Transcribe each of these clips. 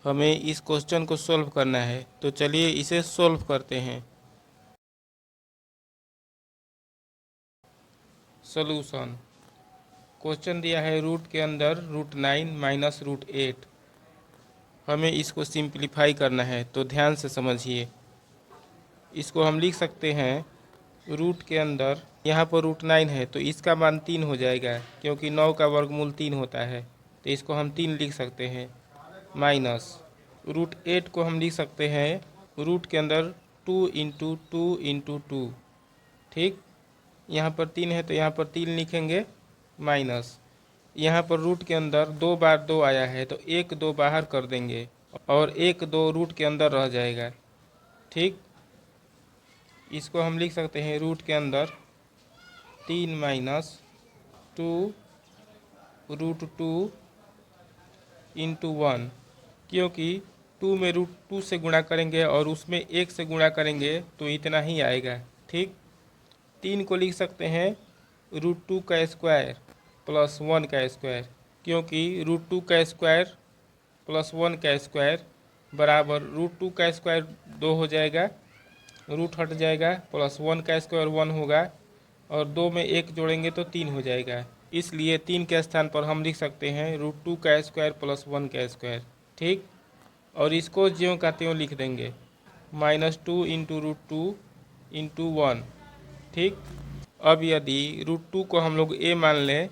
हमें इस क्वेश्चन को सॉल्व करना है, तो चलिए इसे सॉल्व करते हैं। सॉल्यूशन। क्वेश्चन दिया है रूट के अंदर √9 माइनस √8। हमें इसको सिंप्लीफाई करना है, तो ध्यान से समझिए। इसको हम लिख सकते हैं रूट के अंदर, यहाँ पर √9 है तो इसका मान 3 हो जाएगा, क्योंकि 9 का वर्गमूल 3 होता है, तो इसको हम 3 लिख सकते हैं। माइनस √8 को हम लिख सकते हैं रूट के अंदर 2 इंटू 2 इंटू 2। ठीक, यहाँ पर 3 है तो यहाँ पर 3 लिखेंगे। माइनस यहाँ पर रूट के अंदर 2 बार 2 आया है तो 1 2 बाहर कर देंगे और 1 2 रूट के अंदर रह जाएगा। ठीक, इसको हम लिख सकते हैं रूट के अंदर 3 माइनस 2 √2 इंटू 1, क्योंकि 2 में √2 से गुणा करेंगे और उसमें 1 से गुणा करेंगे तो इतना ही आएगा। ठीक, 3 को लिख सकते हैं √2 का स्क्वायर प्लस 1 का स्क्वायर, क्योंकि √2 का स्क्वायर प्लस 1 का स्क्वायर बराबर √2 का स्क्वायर 2 हो जाएगा, रूट हट जाएगा, प्लस 1 का स्क्वायर 1 होगा और 2 में 1 जोड़ेंगे तो 3 हो जाएगा। इसलिए 3 के स्थान पर हम लिख सकते हैं √2 का स्क्वायर प्लस 1 का स्क्वायर। ठीक, और इसको ज्यों का त्यों लिख देंगे, -2 इंटू √2 इंटू 1। ठीक, अब यदि √2 को हम लोग a मान लें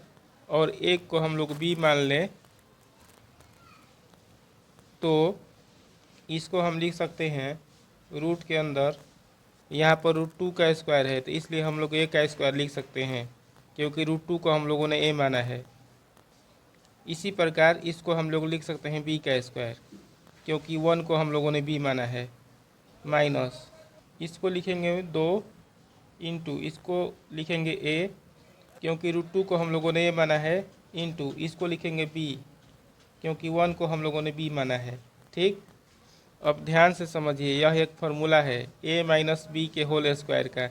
और 1 को हम लोग b मान लें, तो इसको हम लिख सकते हैं रूट के अंदर, यहाँ पर √2 का स्क्वायर है तो इसलिए हम लोग a का स्क्वायर लिख सकते हैं, क्योंकि √2 को हम लोगों ने a माना है। इसी प्रकार इसको हम लोग लिख सकते हैं b का स्क्वायर, क्योंकि 1 को हम लोगों ने b माना है। माइनस इसको लिखेंगे 2 इंटू इसको लिखेंगे a, क्योंकि √2 को हम लोगों ने a माना है, इंटू इसको लिखेंगे b, क्योंकि 1 को हम लोगों ने b माना है। ठीक, अब ध्यान से समझिए, यह एक फार्मूला है a माइनस b के होल स्क्वायर का।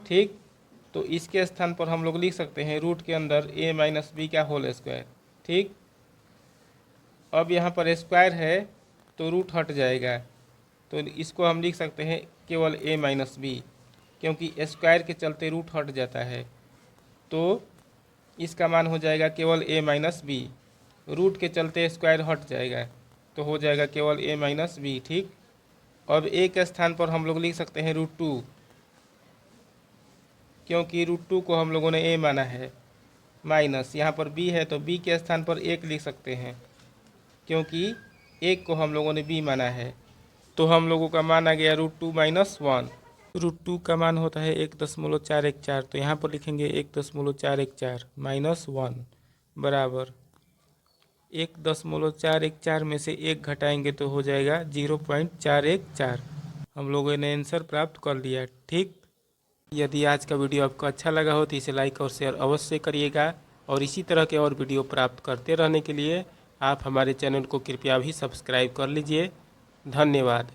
ठीक, तो इसके स्थान पर हम लोग लिख सकते हैं रूट के अंदर a माइनस b का होल स्क्वायर। ठीक, अब यहाँ पर स्क्वायर है तो रूट हट जाएगा, तो इसको हम लिख सकते हैं केवल a माइनस b, क्योंकि स्क्वायर के चलते रूट हट जाता है, तो इसका मान हो जाएगा केवल a माइनस b। रूट के चलते स्क्वायर हट जाएगा तो हो जाएगा केवल a माइनस b। ठीक, अब a के स्थान पर हम लोग लिख सकते हैं √2, क्योंकि √2 को हम लोगों ने a माना है। माइनस यहाँ पर b है तो b के स्थान पर 1 लिख सकते हैं, क्योंकि 1 को हम लोगों ने b माना है। तो हम लोगों का मान आ गया √2 माइनस 1। √2 का मान होता है 1.414, तो यहाँ पर लिखेंगे 1.414 माइनस 1 बराबर 1.414 में से 1 घटाएंगे तो हो जाएगा 0.414। हम लोगों ने आंसर प्राप्त कर लिया। ठीक, यदि आज का वीडियो आपको अच्छा लगा हो तो इसे लाइक और शेयर अवश्य करिएगा, और इसी तरह के और वीडियो प्राप्त करते रहने के लिए आप हमारे चैनल को कृपया भी सब्सक्राइब कर लीजिए। धन्यवाद।